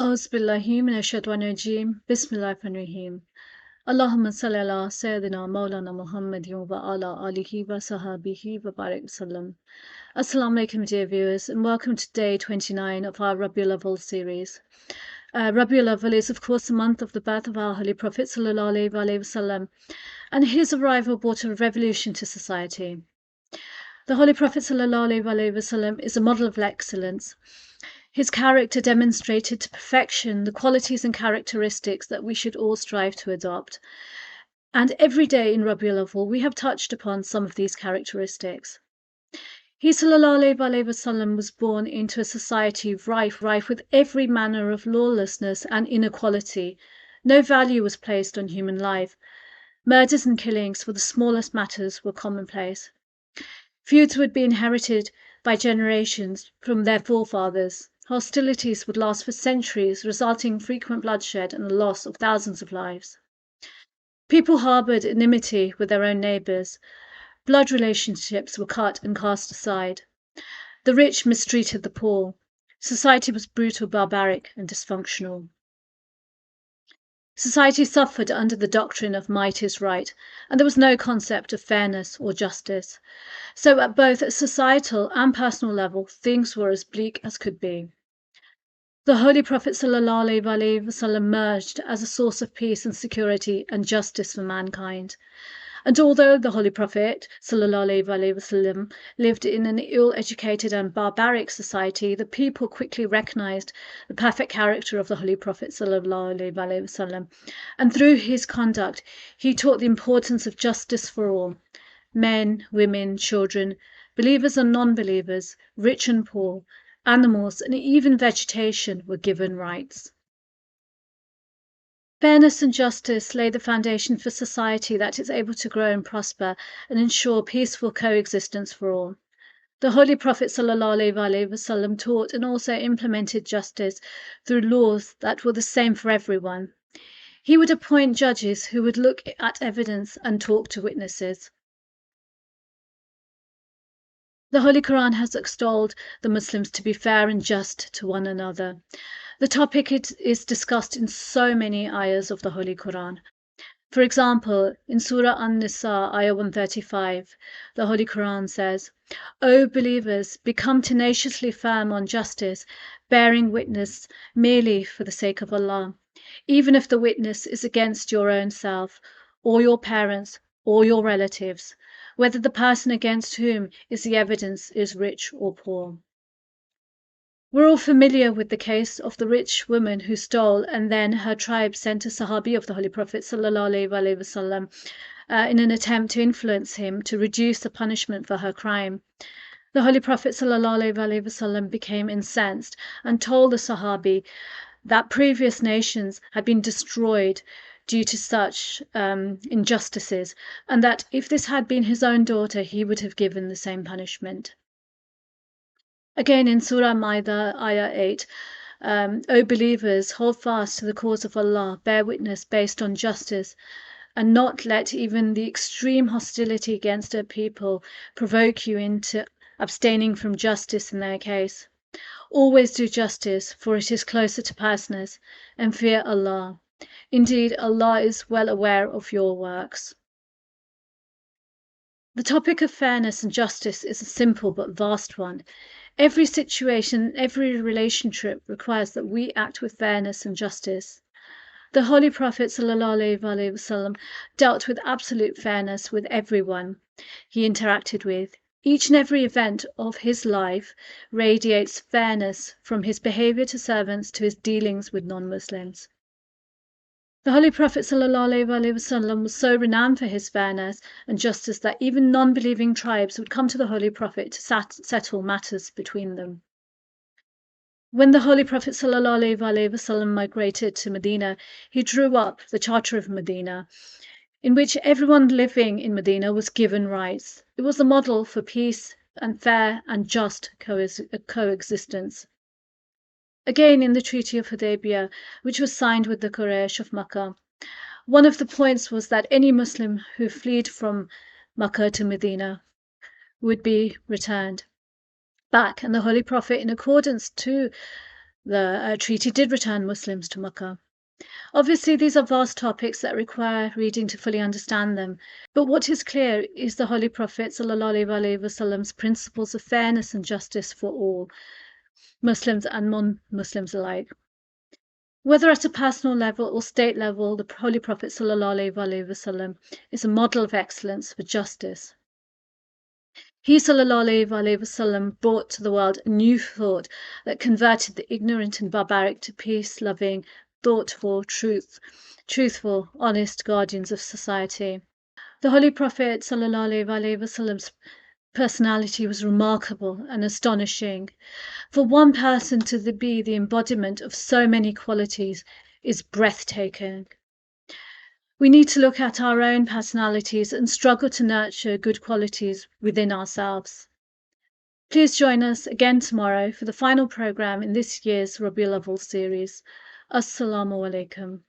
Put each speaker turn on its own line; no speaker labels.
أعوذ بالله من الشيطان الرجيم بسم الله الرحمن الرحيم اللهم صل على سيدنا مولانا محمد وعلى آله وصحبه وبارك وسلم. Assalamu alaikum, dear viewers, and welcome to day 29 of our Rabi Awwal series. Rabi Awwal is, of course, the month of the birth of our Holy Prophet sallallahu alaihi wasallam, and his arrival brought a revolution to society. The Holy Prophet sallallahu alaihi wasallam is a model of excellence. His character demonstrated to perfection the qualities and characteristics that we should all strive to adopt. And every day in Rabi Awwal, we have touched upon some of these characteristics. He sallallahu alaihi wasallam was born into a society rife with every manner of lawlessness and inequality. No value was placed on human life. Murders and killings for the smallest matters were commonplace. Feuds would be inherited by generations from their forefathers. Hostilities would last for centuries, resulting in frequent bloodshed and the loss of thousands of lives. People harbored enmity with their own neighbors. Blood relationships were cut and cast aside. The rich mistreated the poor. Society was brutal, barbaric, and dysfunctional. Society suffered under the doctrine of might is right, and there was no concept of fairness or justice. So at both a societal and personal level, things were as bleak as could be. The Holy Prophet sallallahu alaihi wasallam emerged as a source of peace and security and justice for mankind. And although the Holy Prophet sallallahu alaihi wasallam lived in an ill-educated and barbaric society, the people quickly recognized the perfect character of the Holy Prophet sallallahu alaihi wasallam, and through his conduct he taught the importance of justice for all: men, women, children, believers and non-believers, rich and poor, animals and even vegetation were given rights. Fairness and justice lay the foundation for society that is able to grow and prosper and ensure peaceful coexistence for all. The Holy Prophet sallallahu alaihi wasallam taught and also implemented justice through laws that were the same for everyone. He would appoint judges who would look at evidence and talk to witnesses. The Holy Quran has extolled the Muslims to be fair and just to one another. The topic is discussed in so many ayahs of the Holy Quran. For example, in Surah An-Nisa, ayah 135, the Holy Quran says, "O believers, become tenaciously firm on justice, bearing witness merely for the sake of Allah, even if the witness is against your own self, or your parents, or your relatives, whether the person against whom is the evidence is rich or poor." We're all familiar with the case of the rich woman who stole and then her tribe sent a Sahabi of the Holy Prophet sallallahu alaihi wasallam in an attempt to influence him to reduce the punishment for her crime. The Holy Prophet sallallahu alaihi wasallam became incensed and told the Sahabi that previous nations had been destroyed due to such injustices, and that if this had been his own daughter, he would have given the same punishment. Again in Surah Ma'idah, ayah 8, O believers, hold fast to the cause of Allah, bear witness based on justice, and not let even the extreme hostility against a people provoke you into abstaining from justice in their case. Always do justice, for it is closer to personas, and fear Allah. Indeed, Allah is well aware of your works. The topic of fairness and justice is a simple but vast one. Every situation, every relationship requires that we act with fairness and justice. The Holy Prophet sallallahu alaihi wasallam dealt with absolute fairness with everyone he interacted with. Each and every event of his life radiates fairness, from his behavior to servants to his dealings with non-Muslims. The Holy Prophet sallallahu alaihi wasallam was so renowned for his fairness and justice that even non-believing tribes would come to the Holy Prophet to settle matters between them. When the Holy Prophet sallallahu alaihi wasallam migrated to Medina, he drew up the Charter of Medina, in which everyone living in Medina was given rights. It was a model for peace and fair and just coexistence. Again, in the Treaty of Hudaybiyah, which was signed with the Quraysh of Makkah, one of the points was that any Muslim who fled from Makkah to Medina would be returned back, and the Holy Prophet, in accordance to the treaty did return Muslims to Mecca. Obviously, these are vast topics that require reading to fully understand them. But what is clear is the Holy Prophet ﷺ's principles of fairness and justice for all, Muslims and non-Muslims alike. Whether at a personal level or state level, the Holy Prophet ﷺ is a model of excellence for justice. He ﷺ brought to the world a new thought that converted the ignorant and barbaric to peace-loving, thoughtful, truthful, honest guardians of society. The Holy Prophet ﷺ's personality was remarkable and astonishing. For one person to be the embodiment of so many qualities is breathtaking. We need to look at our own personalities and struggle to nurture good qualities within ourselves. Please join us again tomorrow for the final program in this year's Rabi Awwal series. Assalamu alaikum.